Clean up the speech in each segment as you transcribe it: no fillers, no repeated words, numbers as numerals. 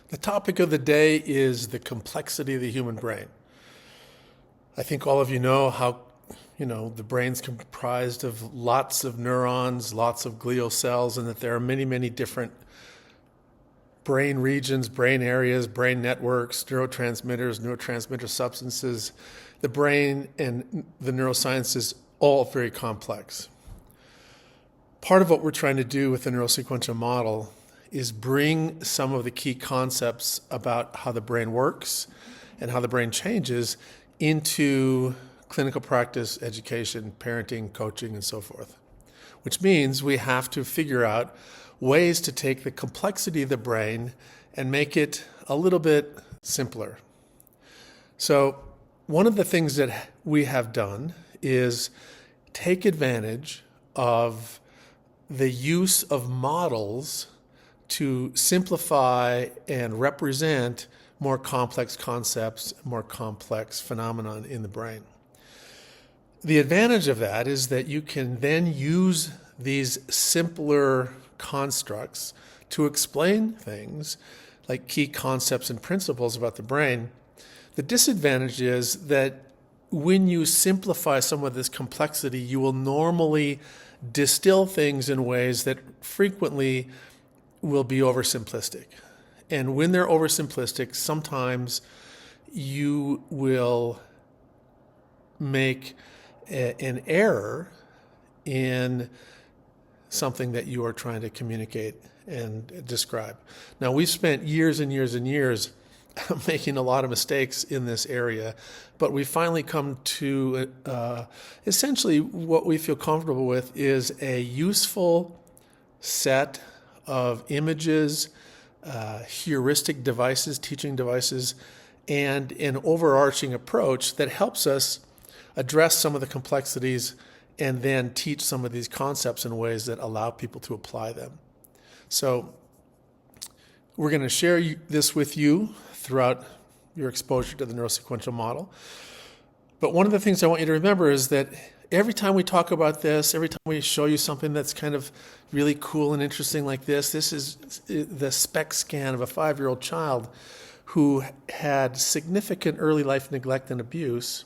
The topic of the day is the complexity of the human brain. I think all of you know how, the brain's comprised of lots of neurons, lots of glial cells, and that there are many, many different brain regions, brain areas, brain networks, neurotransmitter substances. The brain and the neuroscience is all very complex. Part of what we're trying to do with the neurosequential model is bring some of the key concepts about how the brain works and how the brain changes into clinical practice, education, parenting, coaching, and so forth. Which means we have to figure out ways to take the complexity of the brain and make it a little bit simpler. So one of the things that we have done is take advantage of the use of models to simplify and represent more complex concepts, more complex phenomenon in the brain. The advantage of that is that you can then use these simpler constructs to explain things like key concepts and principles about the brain. The disadvantage is that when you simplify some of this complexity, you will normally distill things in ways that frequently will be oversimplistic. And when they're oversimplistic, sometimes you will make an error in something that you are trying to communicate and describe. Now, we've spent years and years and years making a lot of mistakes in this area, but we finally come to essentially what we feel comfortable with is a useful set of images, heuristic devices, teaching devices, and an overarching approach that helps us address some of the complexities and then teach some of these concepts in ways that allow people to apply them. So we're going to share this with you throughout your exposure to the neurosequential model. But one of the things I want you to remember is that every time we talk about this, every time we show you something that's kind of really cool and interesting like this is the SPECT scan of a 5-year-old child who had significant early life neglect and abuse.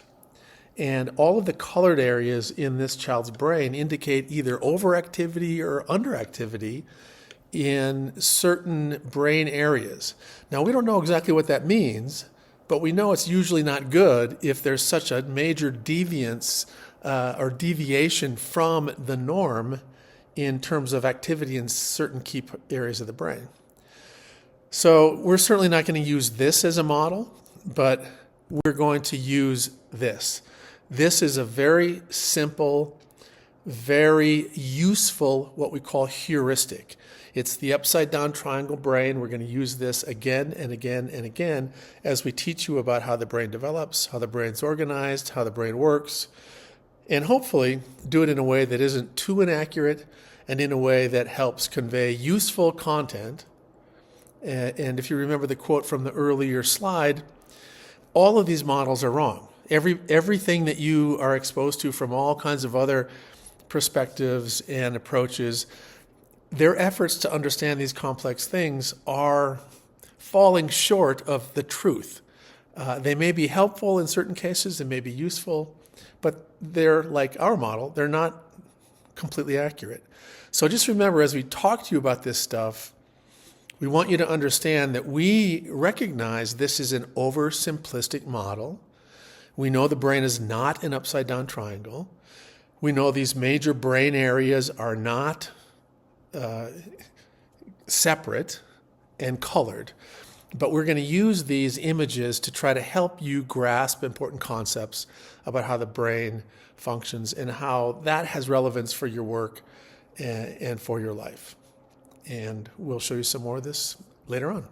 And all of the colored areas in this child's brain indicate either overactivity or underactivity in certain brain areas. Now, we don't know exactly what that means, but we know it's usually not good if there's such a major deviance or deviation from the norm in terms of activity in certain key areas of the brain. So we're certainly not going to use this as a model, but we're going to use this. This is a very simple, very useful, what we call heuristic. It's the upside-down triangle brain. We're going to use this again and again and again as we teach you about how the brain develops, how the brain's organized, how the brain works, and hopefully do it in a way that isn't too inaccurate and in a way that helps convey useful content. And if you remember the quote from the earlier slide, all of these models are wrong. Everything that you are exposed to from all kinds of other perspectives and approaches, their efforts to understand these complex things are falling short of the truth. They may be helpful in certain cases, they may be useful, but they're like our model, they're not completely accurate. So just remember, as we talk to you about this stuff, we want you to understand that we recognize this is an oversimplistic model. We know the brain is not an upside-down triangle. We know these major brain areas are not separate and colored, but we're going to use these images to try to help you grasp important concepts about how the brain functions and how that has relevance for your work and for your life. And we'll show you some more of this later on.